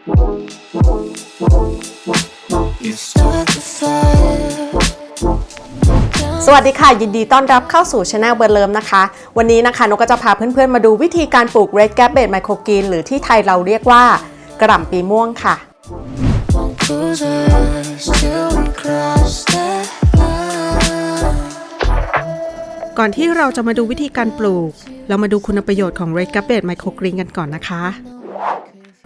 สวัสดีค่ะยินดีต้อนรับเข้าสู่ Channel เบิร์ดเลิฟนะคะวันนี้นะคะนกก็จะพาเพื่อนๆมาดูวิธีการปลูก Red Cabbage Microgreen หรือที่ไทยเราเรียกว่ากระหล่ำปีม่วงค่ะก่อนที่เราจะมาดูวิธีการปลูกเรามาดูคุณประโยชน์ของ Red Cabbage Microgreen กันก่อนนะคะ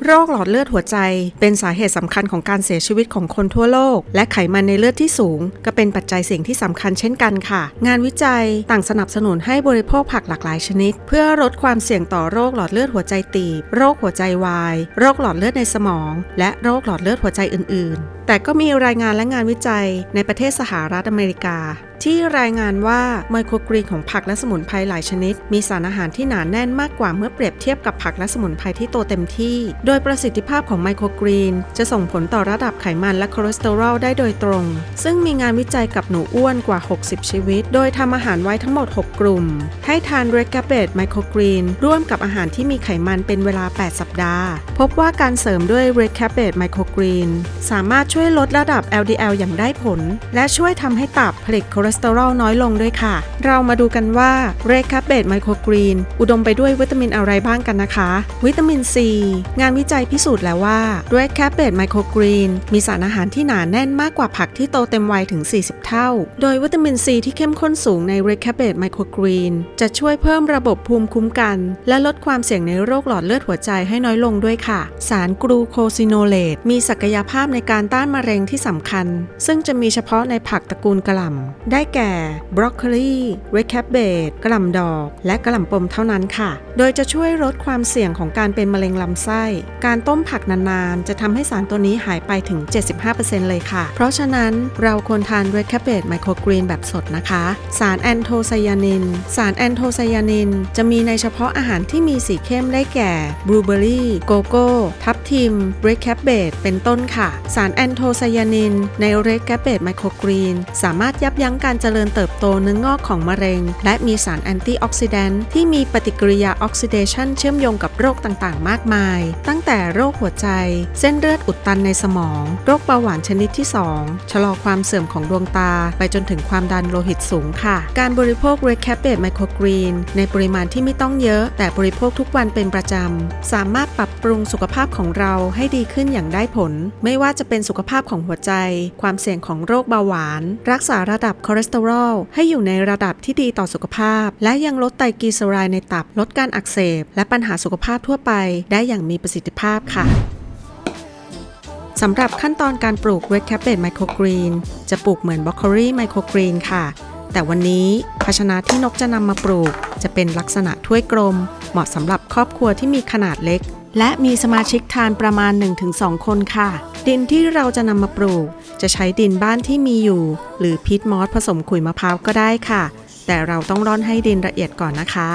โรคหลอดเลือดหัวใจเป็นสาเหตุสำคัญของการเสียชีวิตของคนทั่วโลกและไขมันในเลือดที่สูงก็เป็นปัจจัยเสี่ยงที่สำคัญเช่นกันค่ะงานวิจัยต่างสนับสนุนให้บริโภคผักหลากหลายชนิดเพื่อลดความเสี่ยงต่อโรคหลอดเลือดหัวใจตีบโรคหัวใจวายโรคหลอดเลือดในสมองและโรคหลอดเลือดหัวใจอื่นๆแต่ก็มีรายงานและงานวิจัยในประเทศสหรัฐอเมริกาที่รายงานว่าไมโครกรีนของผักและสมุนไพรหลายชนิดมีสารอาหารที่หนาแน่นมากกว่าเมื่อเปรียบเทียบกับผักและสมุนไพรที่โตเต็มที่โดยประสิทธิภาพของไมโครกรีนจะส่งผลต่อระดับไขมันและคอเลสเตอรอลได้โดยตรงซึ่งมีงานวิจัยกับหนูอ้วนกว่า60ชีวิตโดยทำอาหารไว้ทั้งหมด6กลุ่มให้ทาน Red Cabbage Microgreen ร่วมกับอาหารที่มีไขมันเป็นเวลา8สัปดาห์พบว่าการเสริมด้วย Red Cabbage Microgreen สามารถช่วยลดระดับ LDL อย่างได้ผลและช่วยทำให้ตับผลิตคอเลสเตอรอลน้อยลงด้วยค่ะเรามาดูกันว่า Red Cabbage Microgreen อุดมไปด้วยวิตามินอะไรบ้างกันนะคะวิตามิน C งานวิจัยพิสูจน์แล้วว่า Red Cabbage Microgreen มีสารอาหารที่หนาแน่นมากกว่าผักที่โตเต็มวัยถึง40เท่าโดยวิตามิน C ที่เข้มข้นสูงใน Red Cabbage Microgreen จะช่วยเพิ่มระบบภูมิคุ้มกันและลดความเสี่ยงในโรคหลอดเลือดหัวใจให้น้อยลงด้วยค่ะสารกลูโคซิโนเลตมีศักยภาพในการต้านมะเร็งที่สำคัญซึ่งจะมีเฉพาะในผักตระกูลกะหล่ำได้แก่บรอกโคลี Red Cabbage กะหล่ำดอกและกะหล่ำปมเท่านั้นค่ะโดยจะช่วยลดความเสี่ยงของการเป็นมะเร็งลำไส้การต้มผักนานๆจะทำให้สารตัวนี้หายไปถึง 75% เลยค่ะเพราะฉะนั้นเราควรทาน Red Cabbage Microgreen แบบสดนะคะสารแอนโทไซยานินจะมีในเฉพาะอาหารที่มีสีเข้มได้แก่บลูเบอร์รี่โกโก้ทับทิม Red Cabbage เป็นต้นค่ะสารแอนโทไซยานินใน Red Cabbage Microgreen สามารถยับยั้งการเจริญเติบโตเนื้องอกของมะเร็งและมีสารแอนตี้ออกซิแดนต์ที่มีปฏิกิริยาออกซิเดชันเชื่อมโยงกับโรคต่างๆมากมายตั้งแต่โรคหัวใจเส้นเลือดอุดตันในสมองโรคเบาหวานชนิดที่2ชะลอความเสื่อมของดวงตาไปจนถึงความดันโลหิตสูงค่ะการบริโภค Red Cabbage Microgreen ในปริมาณที่ไม่ต้องเยอะแต่บริโภคทุกวันเป็นประจำสามารถปรับปรุงสุขภาพของเราให้ดีขึ้นอย่างได้ผลไม่ว่าจะเป็นสุขภาพของหัวใจความเสี่ยงของโรคเบาหวานรักษาระดับคอเลสเตอรอลให้อยู่ในระดับที่ดีต่อสุขภาพและยังลดไตรกลีเซอไรด์ในตับลดการอักเสบและปัญหาสุขภาพทั่วไปได้อย่างมีประสิทธิภาพค่ะสำหรับขั้นตอนการปลูก Red Cabbage Microgreen จะปลูกเหมือนบรอกโคลีไมโครกรีนค่ะแต่วันนี้ภาชนะที่นกจะนำมาปลูกจะเป็นลักษณะถ้วยกลมเหมาะสำหรับครอบครัวที่มีขนาดเล็กและมีสมาชิกทานประมาณ 1-2 คนค่ะดินที่เราจะนำมาปลูกจะใช้ดินบ้านที่มีอยู่หรือพีทมอสผสมขุยมะพร้าวก็ได้ค่ะแต่เราต้องร่อนให้ดินละเอียดก่อนนะคะ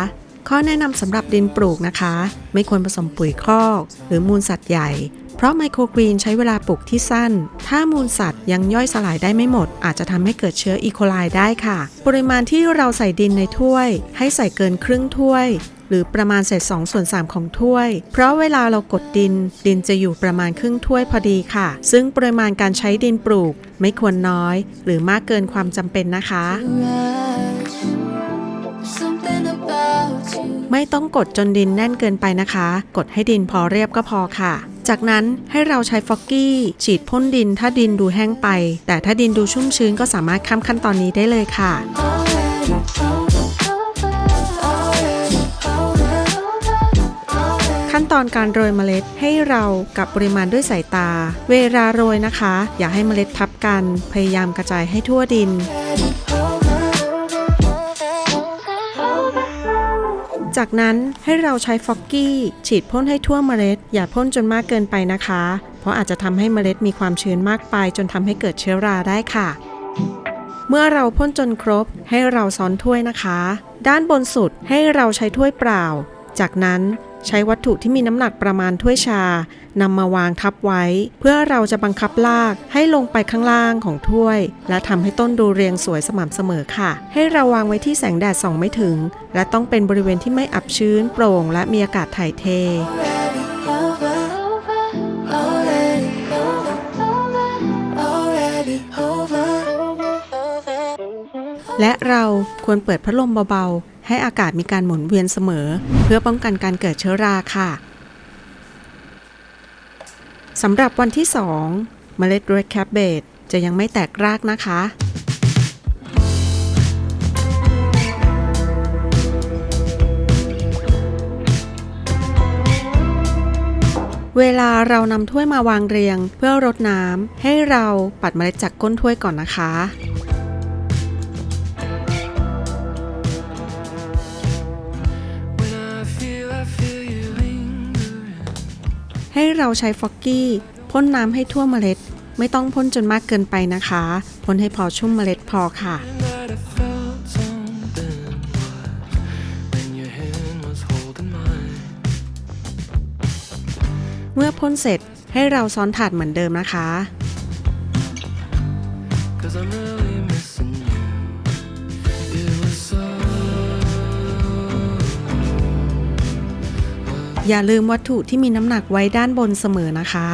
ข้อแนะนำสำหรับดินปลูกนะคะไม่ควรผสมปุ๋ยคอกหรือมูลสัตว์ใหญ่เพราะไมโครกรีนใช้เวลาปลูกที่สั้นถ้ามูลสัตว์ยังย่อยสลายได้ไม่หมดอาจจะทำให้เกิดเชื้ออีโคไลได้ค่ะปริมาณที่เราใส่ดินในถ้วยให้ใส่เกินครึ่งถ้วยหรือประมาณเศษ2/3ของถ้วยเพราะเวลาเรากดดินจะอยู่ประมาณครึ่งถ้วยพอดีค่ะซึ่งปริมาณการใช้ดินปลูกไม่ควรน้อยหรือมากเกินความจำเป็นนะคะไม่ต้องกดจนดินแน่นเกินไปนะคะกดให้ดินพอเรียบก็พอค่ะจากนั้นให้เราใช้ฟอกกี้ฉีดพ่นดินถ้าดินดูแห้งไปแต่ถ้าดินดูชุ่มชื้นก็สามารถข้ามขั้นตอนนี้ได้เลยค่ะขั้นตอนการโรยเมล็ดให้เรากับปริมาณด้วยสายตาเวลาโรยนะคะอย่าให้เมล็ดทับกันพยายามกระจายให้ทั่วดินจากนั้นให้เราใช้ฟอกกี้ฉีดพ่นให้ทั่วเมล็ดอย่าพ่นจนมากเกินไปนะคะเพราะอาจจะทำให้เมล็ดมีความชื้นมากไปจนทำให้เกิดเชื้อราได้ค่ะเมื่อเราพ่นจนครบให้เราซ้อนถ้วยนะคะด้านบนสุดให้เราใช้ถ้วยเปล่าจากนั้นใช้วัตถุที่มีน้ำหนักประมาณถ้วยชานำมาวางทับไว้เพื่อเราจะบังคับลากให้ลงไปข้างล่างของถ้วยและทำให้ต้นดูเรียงสวยสม่ำเสมอค่ะให้เราวางไว้ที่แสงแดดส่องไม่ถึงและต้องเป็นบริเวณที่ไม่อับชื้นโปร่งและมีอากาศถ่ายเท และเราควรเปิดพัดลมเบาๆให้อากาศมีการหมุนเวียนเสมอเพื่อป้องกันการเกิดเชื้อราค่ะสำหรับวันที่2เมล็ด Red Cabbage จะยังไม่แตกรากนะคะเวลาเรานำถ้วยมาวางเรียงเพื่อรดน้ำให้เราปัดเมล็ดจากก้นถ้วยก่อนนะคะให้เราใช้ฟอกกี้พ่นน้ำให้ทั่วเมล็ดไม่ต้องพ่นจนมากเกินไปนะคะพ่นให้พอชุ่มเมล็ดพอค่ะเมื่อพ่นเสร็จให้เราซ้อนถาดเหมือนเดิมนะคะอย่าลืมวัตถุที่มีน้ำหนักไว้ด้านบนเสมอนะคะ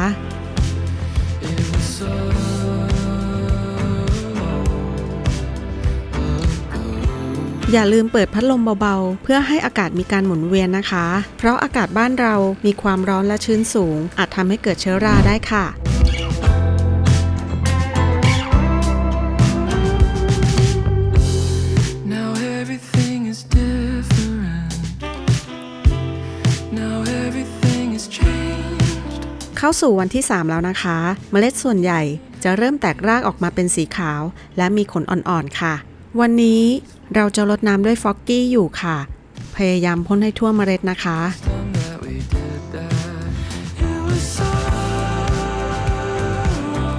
อย่าลืมเปิดพัดลมเบาๆเพื่อให้อากาศมีการหมุนเวียนนะคะเพราะอากาศบ้านเรามีความร้อนและชื้นสูงอาจทำให้เกิดเชื้อราได้ค่ะเข้าสู่วันที่3แล้วนะคะเมล็ดส่วนใหญ่จะเริ่มแตกรากออกมาเป็นสีขาวและมีขนอ่อนๆค่ะวันนี้เราจะรดน้ำด้วยฟอกกี้อยู่ค่ะพยายามพ่นให้ทั่วเมล็ดนะคะ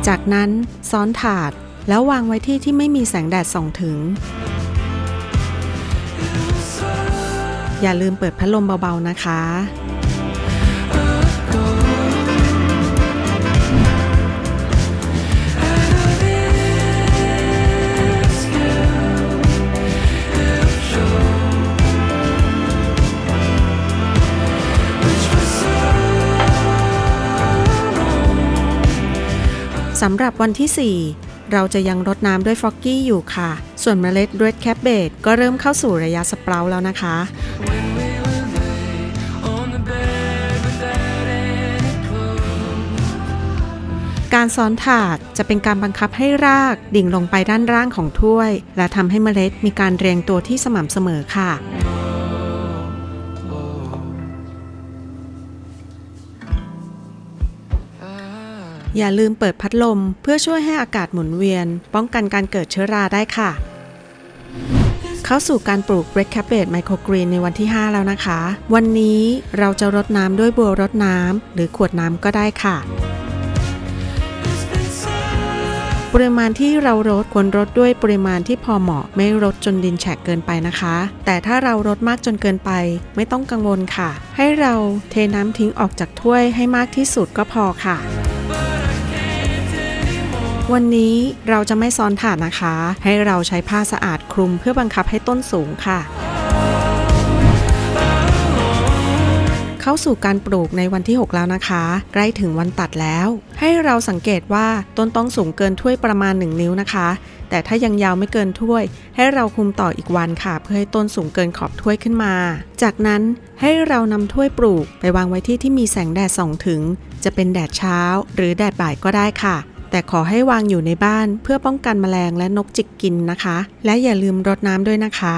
จากนั้นซ้อนถาดแล้ววางไว้ที่ไม่มีแสงแดดส่องถึงอย่าลืมเปิดพัดลมเบาๆนะคะสำหรับวันที่4เราจะยังรดน้ำด้วยฟอกกี้อยู่ค่ะส่วนเมล็ด Red Cabbage ก็เริ่มเข้าสู่ระยะสเปราต์แล้วนะคะการซ้อนถาดจะเป็นการบังคับให้รากดิ่งลงไปด้านล่างของถ้วยและทำให้เมล็ดมีการเรียงตัวที่สม่ำเสมอค่ะอย่าลืมเปิดพัดลมเพื่อช่วยให้อากาศหมุนเวียนป้องกันการเกิดเชื้อราได้ค่ะเข้าสู่การปลูก Red Cabbage Microgreen ในวันที่5แล้วนะคะวันนี้เราจะรดน้ำด้วยบัวรดน้ำหรือขวดน้ำก็ได้ค่ะปริมาณที่เรารดควรรดด้วยปริมาณที่พอเหมาะไม่รดจนดินแฉะเกินไปนะคะแต่ถ้าเรารดมากจนเกินไปไม่ต้องกังวลค่ะให้เราเทน้ำทิ้งออกจากถ้วยให้มากที่สุดก็พอค่ะวันนี้เราจะไม่ซ้อนถาดนะคะให้เราใช้ผ้าสะอาดคลุมเพื่อบังคับให้ต้นสูงค่ะเข้าสู่การปลูกในวันที่6แล้วนะคะใกล้ถึงวันตัดแล้วให้เราสังเกตว่าต้นต้องสูงเกินถ้วยประมาณ1 นิ้วนะคะแต่ถ้ายังยาวไม่เกินถ้วยให้เราคุมต่ออีกวันค่ะเพื่อให้ต้นสูงเกินขอบถ้วยขึ้นมาจากนั้นให้เรานำถ้วยปลูกไปวางไว้ที่มีแสงแดดส่องถึงจะเป็นแดดเช้าหรือแดดบ่ายก็ได้ค่ะแต่ขอให้วางอยู่ในบ้านเพื่อป้องกันแมลงและนกจิกกินนะคะและอย่าลืมรดน้ำด้วยนะคะ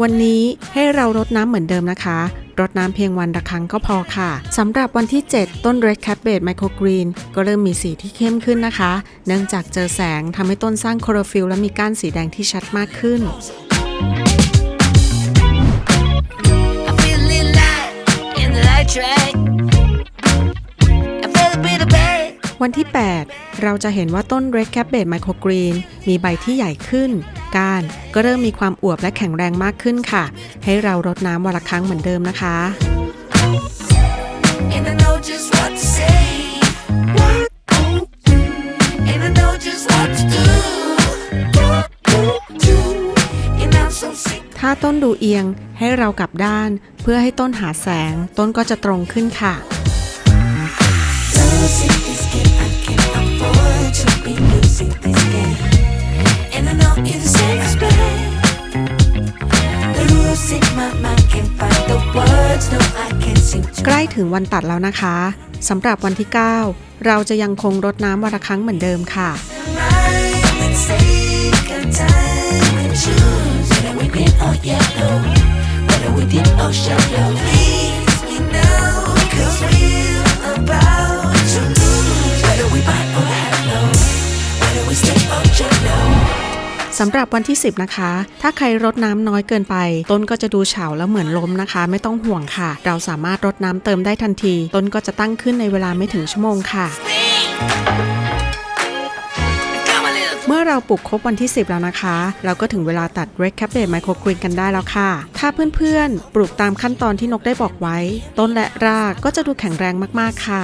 วันนี้ให้เรารดน้ำเหมือนเดิมนะคะรดน้ำเพียงวันละครั้งก็พอค่ะสำหรับวันที่7ต้น Red Cabbage Microgreen ก็เริ่มมีสีที่เข้มขึ้นนะคะเนื่องจากเจอแสงทำให้ต้นสร้างโคลอโรฟิลล์และมีก้านสีแดงที่ชัดมากขึ้นวันที่8เราจะเห็นว่าต้น Red Cabbage Microgreen มีใบที่ใหญ่ขึ้นก้านก็เริ่มมีความอวบและแข็งแรงมากขึ้นค่ะให้เรารดน้ำวันละครั้งเหมือนเดิมนะคะ ถ้าต้นดูเอียงให้เรากลับด้านเพื่อให้ต้นหาแสงต้นก็จะตรงขึ้นค่ะใกล้ถึงวันตัดแล้วนะคะสำหรับวันที่ 9 เราจะยังคงรดน้ำวันละครั้งเหมือนเดิมค่ะสำหรับวันที่ 10 นะคะถ้าใครรดน้ำน้อยเกินไปต้นก็จะดูเฉาแล้วเหมือนล้มนะคะไม่ต้องห่วงค่ะเราสามารถรดน้ำเติมได้ทันทีต้นก็จะตั้งขึ้นในเวลาไม่ถึงชั่วโมงค่ะเมื่อเราปลูกครบวันที่ 10 แล้วนะคะเราก็ถึงเวลาตัด Red Cabbage Microgreen กันได้แล้วค่ะถ้าเพื่อนๆปลูกตามขั้นตอนที่นกได้บอกไว้ต้นและรากก็จะดูแข็งแรงมากๆค่ะ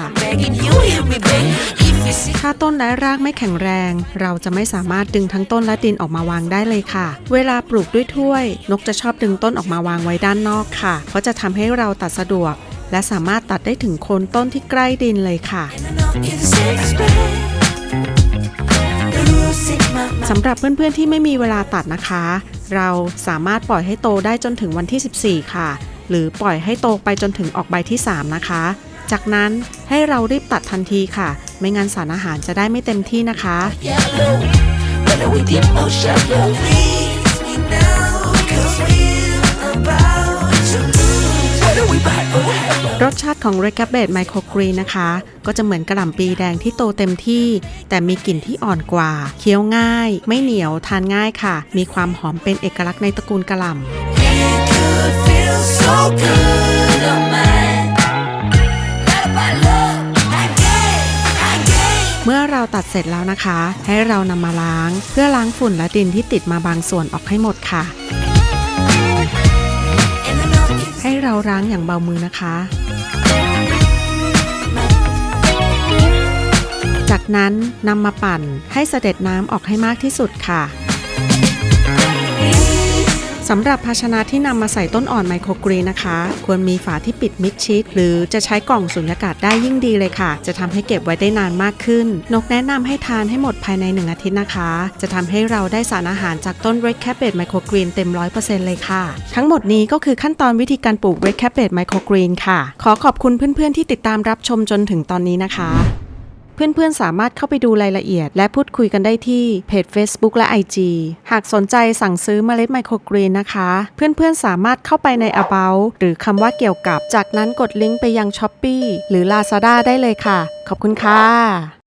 ถ้าต้นและรากไม่แข็งแรงเราจะไม่สามารถดึงทั้งต้นและดินออกมาวางได้เลยค่ะเวลาปลูกด้วยถ้วยนกจะชอบดึงต้นออกมาวางไว้ด้านนอกค่ะเพราะจะทำให้เราตัดสะดวกและสามารถตัดได้ถึงโคนต้นที่ใกล้ดินเลยค่ะสำหรับเพื่อนๆที่ไม่มีเวลาตัดนะคะเราสามารถปล่อยให้โตได้จนถึงวันที่ 14 ค่ะหรือปล่อยให้โตไปจนถึงออกใบที่ 3 นะคะจากนั้นให้เรารีบตัดทันทีค่ะไม่งั้นสารอาหารจะได้ไม่เต็มที่นะคะรสชาติของ Red Cabbage Microgreen นะคะก็จะเหมือนกะหล่ำปีแดงที่โตเต็มที่แต่มีกลิ่นที่อ่อนกว่าเคี้ยวง่ายไม่เหนียวทานง่ายค่ะมีความหอมเป็นเอกลักษณ์ในตระกูลกะหล่ำเมื่อเราตัดเสร็จแล้วนะคะให้เรานำมาล้างเพื่อล้างฝุ่นและดินที่ติดมาบางส่วนออกให้หมดค่ะให้เราล้างอย่างเบามือนะคะจากนั้นนำมาปั่นให้เสด็จน้ำออกให้มากที่สุดค่ะสำหรับภาชนะที่นำมาใส่ต้นอ่อนไมโครกรีนนะคะควรมีฝาที่ปิดมิดชิดหรือจะใช้กล่องสุญญากาศได้ยิ่งดีเลยค่ะจะทำให้เก็บไว้ได้นานมากขึ้นนกแนะนำให้ทานให้หมดภายใน1 อาทิตย์นะคะจะทำให้เราได้สารอาหารจากต้น Red Cabbage Microgreen เต็ม 100% เลยค่ะทั้งหมดนี้ก็คือขั้นตอนวิธีการปลูก Red Cabbage Microgreen ค่ะขอขอบคุณเพื่อนๆที่ติดตามรับชมจนถึงตอนนี้นะคะเพื่อนๆสามารถเข้าไปดูรายละเอียดและพูดคุยกันได้ที่เพจ Facebook และ IG หากสนใจสั่งซื้อเมล็ดไมโครกรีนนะคะเพื่อนๆสามารถเข้าไปใน About หรือคำว่าเกี่ยวกับจากนั้นกดลิงก์ไปยัง Shopee หรือ Lazada ได้เลยค่ะขอบคุณค่ะ